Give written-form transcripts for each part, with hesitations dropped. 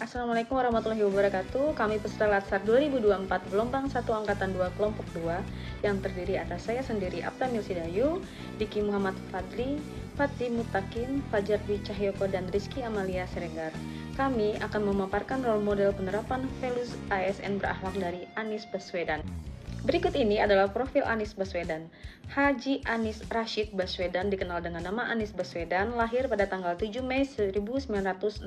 Assalamualaikum warahmatullahi wabarakatuh. Kami peserta Latsar 2024 gelombang 1 angkatan 2 kelompok 2 yang terdiri atas saya sendiri Apta Milsidayu, Diki Muhammad Fadli, Fatih Mutakin, Fajar Dwi Cahyoko, dan Rizky Amalia Siregar. Kami akan memaparkan role model penerapan values ASN berakhlak dari Anies Baswedan. Berikut ini adalah profil Anies Baswedan. Haji Anies Rashid Baswedan, dikenal dengan nama Anies Baswedan, lahir pada tanggal 7 Mei 1969.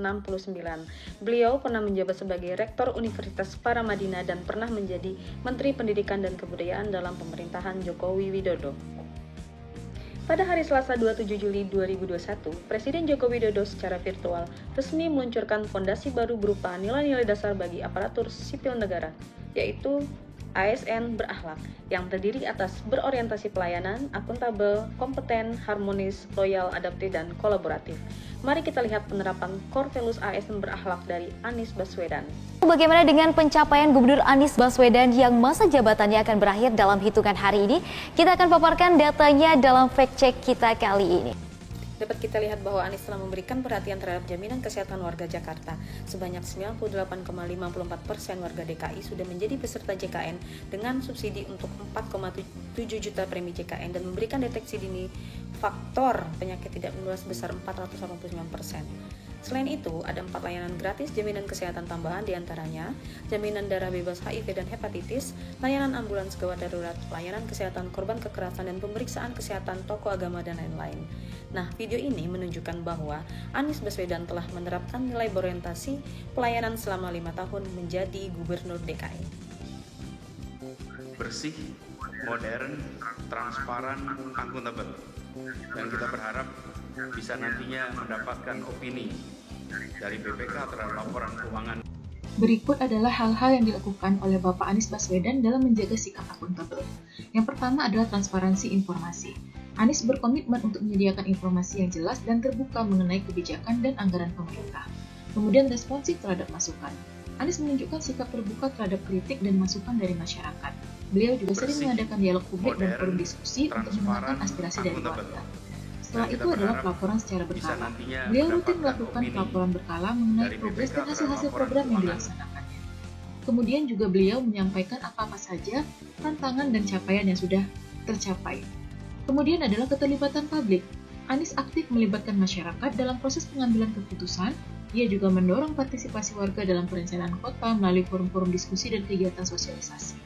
Beliau pernah menjabat sebagai Rektor Universitas Paramadina dan pernah menjadi Menteri Pendidikan dan Kebudayaan dalam pemerintahan Jokowi Widodo. Pada hari Selasa 27 Juli 2021, Presiden Joko Widodo secara virtual resmi meluncurkan fondasi baru berupa nilai-nilai dasar bagi aparatur sipil negara, yaitu ASN berakhlak, yang terdiri atas berorientasi pelayanan, akuntabel, kompeten, harmonis, loyal, adaptif, dan kolaboratif. Mari kita lihat penerapan core values ASN berakhlak dari Anies Baswedan. Bagaimana dengan pencapaian Gubernur Anies Baswedan yang masa jabatannya akan berakhir dalam hitungan hari ini? Kita akan paparkan datanya dalam fact check kita kali ini. Dapat kita lihat bahwa Anies telah memberikan perhatian terhadap jaminan kesehatan warga Jakarta. Sebanyak 98,54% warga DKI sudah menjadi peserta JKN dengan subsidi untuk 4,7 juta premi JKN dan memberikan deteksi dini faktor penyakit tidak menular sebesar 489%. Selain itu, ada 4 layanan gratis jaminan kesehatan tambahan, diantaranya jaminan darah bebas HIV dan hepatitis, layanan ambulans gawat darurat, layanan kesehatan korban kekerasan, dan pemeriksaan kesehatan tokoh agama, dan lain-lain. Nah, video ini menunjukkan bahwa Anies Baswedan telah menerapkan nilai berorientasi pelayanan selama 5 tahun menjadi Gubernur DKI. Bersih, modern, transparan, akuntabel. Dan kita berharap bisa nantinya mendapatkan opini dari BPK terhadap laporan keuangan. Berikut adalah hal-hal yang dilakukan oleh Bapak Anies Baswedan dalam menjaga sikap akuntabel. Yang pertama adalah transparansi informasi. Anies berkomitmen untuk menyediakan informasi yang jelas dan terbuka mengenai kebijakan dan anggaran pemerintah. Kemudian responsif terhadap masukan. Anies menunjukkan sikap terbuka terhadap kritik dan masukan dari masyarakat. Beliau juga sering mengadakan dialog publik dan forum diskusi untuk mendengarkan aspirasi dari warga. Setelah itu adalah pelaporan secara berkala. Beliau rutin melakukan pelaporan berkala mengenai progres dan hasil-hasil program yang dilaksanakannya. Kemudian juga beliau menyampaikan apa-apa saja tantangan dan capaian yang sudah tercapai. Kemudian adalah keterlibatan publik. Anies aktif melibatkan masyarakat dalam proses pengambilan keputusan. Ia juga mendorong partisipasi warga dalam perencanaan kota melalui forum-forum diskusi dan kegiatan sosialisasi.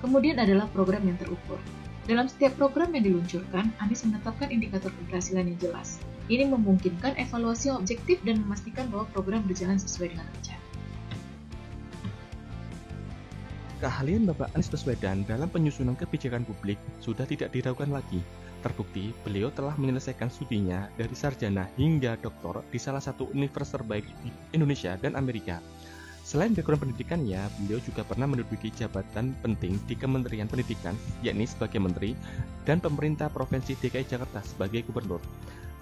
Kemudian adalah program yang terukur. Dalam setiap program yang diluncurkan, Anies menetapkan indikator keberhasilan yang jelas. Ini memungkinkan evaluasi yang objektif dan memastikan bahwa program berjalan sesuai dengan rencana. Keahlian Bapak Anies Baswedan dalam penyusunan kebijakan publik sudah tidak diragukan lagi. Terbukti, beliau telah menyelesaikan studinya dari sarjana hingga doktor di salah satu universitas terbaik di Indonesia dan Amerika. Selain background pendidikannya, beliau juga pernah menduduki jabatan penting di Kementerian Pendidikan, yakni sebagai Menteri, dan pemerintah Provinsi DKI Jakarta sebagai Gubernur.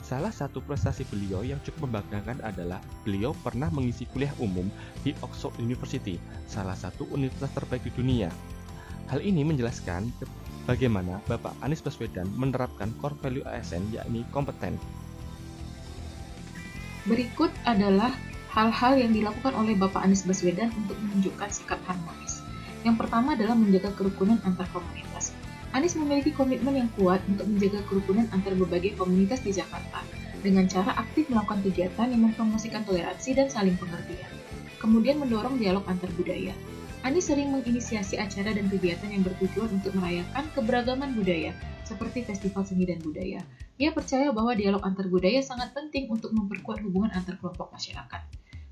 Salah satu prestasi beliau yang cukup membanggakan adalah beliau pernah mengisi kuliah umum di Oxford University, salah satu universitas terbaik di dunia. Hal ini menjelaskan bagaimana Bapak Anies Baswedan menerapkan core value ASN, yakni kompeten. Berikut adalah hal-hal yang dilakukan oleh Bapak Anies Baswedan untuk menunjukkan sikap harmonis. Yang pertama adalah menjaga kerukunan antar komunitas. Anies memiliki komitmen yang kuat untuk menjaga kerukunan antar berbagai komunitas di Jakarta dengan cara aktif melakukan kegiatan yang mempromosikan toleransi dan saling pengertian. Kemudian mendorong dialog antar budaya. Anies sering menginisiasi acara dan kegiatan yang bertujuan untuk merayakan keberagaman budaya, seperti festival seni dan budaya. Ia percaya bahwa dialog antar budaya sangat penting untuk memperkuat hubungan antar kelompok masyarakat.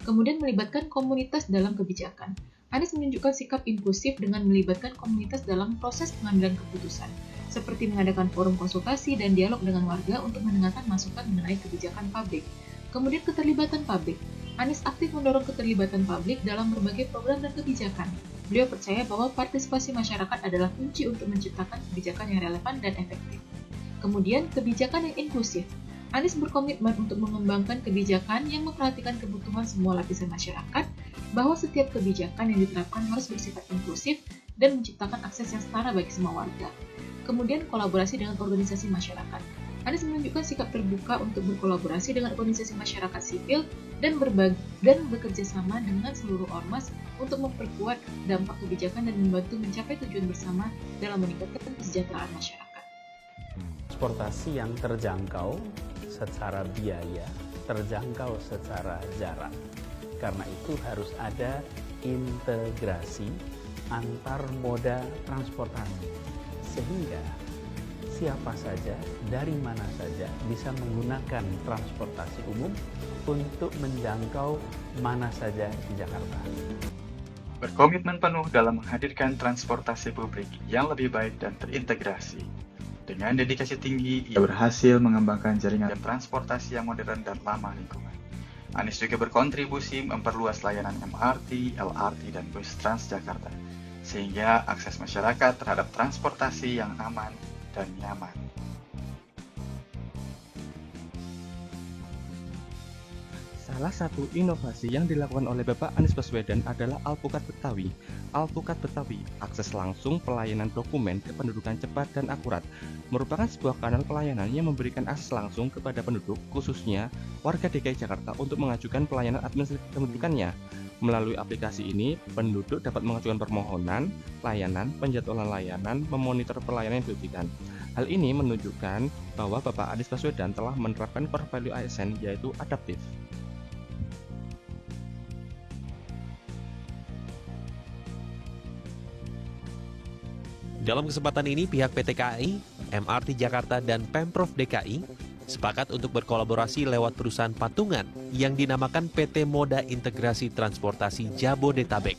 Kemudian melibatkan komunitas dalam kebijakan. Anies menunjukkan sikap inklusif dengan melibatkan komunitas dalam proses pengambilan keputusan, seperti mengadakan forum konsultasi dan dialog dengan warga untuk mendengarkan masukan mengenai kebijakan publik. Kemudian keterlibatan publik. Anies aktif mendorong keterlibatan publik dalam berbagai program dan kebijakan. Beliau percaya bahwa partisipasi masyarakat adalah kunci untuk menciptakan kebijakan yang relevan dan efektif. Kemudian, kebijakan yang inklusif. Anies berkomitmen untuk mengembangkan kebijakan yang memperhatikan kebutuhan semua lapisan masyarakat, bahwa setiap kebijakan yang diterapkan harus bersifat inklusif dan menciptakan akses yang setara bagi semua warga. Kemudian, kolaborasi dengan organisasi masyarakat. Anies menunjukkan sikap terbuka untuk berkolaborasi dengan organisasi masyarakat sipil dan bekerja sama dengan seluruh ormas untuk memperkuat dampak kebijakan dan membantu mencapai tujuan bersama dalam meningkatkan kesejahteraan masyarakat. Transportasi yang terjangkau secara biaya, terjangkau secara jarak. Karena itu harus ada integrasi antar moda transportasi, sehingga siapa saja, dari mana saja bisa menggunakan transportasi umum untuk menjangkau mana saja di Jakarta. Berkomitmen penuh dalam menghadirkan transportasi publik yang lebih baik dan terintegrasi. Dengan dedikasi tinggi, ia berhasil mengembangkan jaringan transportasi yang modern dan ramah lingkungan. Anies juga berkontribusi memperluas layanan MRT, LRT, dan bus Transjakarta, sehingga akses masyarakat terhadap transportasi yang aman dan nyaman. Salah satu inovasi yang dilakukan oleh Bapak Anies Baswedan adalah Alpukat Betawi. Alpukat Betawi, akses langsung pelayanan dokumen kependudukan cepat dan akurat, merupakan sebuah kanal pelayanan yang memberikan akses langsung kepada penduduk, khususnya warga DKI Jakarta untuk mengajukan pelayanan administrasi kependudukannya. Melalui aplikasi ini, penduduk dapat mengajukan permohonan, layanan, penjadwalan layanan, memonitor pelayanan yang diberikan. Hal ini menunjukkan bahwa Bapak Anies Baswedan telah menerapkan core value ASN, yaitu adaptif. Dalam kesempatan ini, pihak PT KAI, MRT Jakarta, dan Pemprov DKI sepakat untuk berkolaborasi lewat perusahaan patungan yang dinamakan PT Moda Integrasi Transportasi Jabodetabek.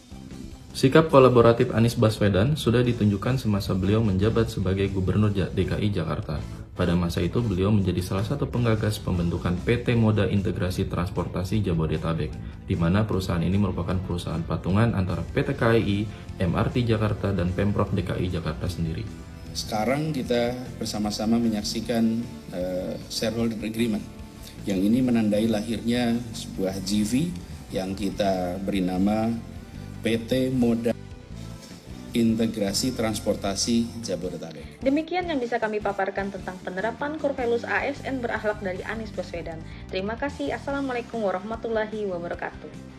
Sikap kolaboratif Anies Baswedan sudah ditunjukkan semasa beliau menjabat sebagai Gubernur DKI Jakarta. Pada masa itu, beliau menjadi salah satu penggagas pembentukan PT Moda Integrasi Transportasi Jabodetabek, di mana perusahaan ini merupakan perusahaan patungan antara PT KAI, MRT Jakarta, dan Pemprov DKI Jakarta sendiri. Sekarang kita bersama-sama menyaksikan shareholder agreement, yang ini menandai lahirnya sebuah JV yang kita beri nama PT Moda Integrasi Transportasi Jabodetabek. Demikian yang bisa kami paparkan tentang penerapan core values ASN berakhlak dari Anies Baswedan. Terima kasih. Assalamualaikum warahmatullahi wabarakatuh.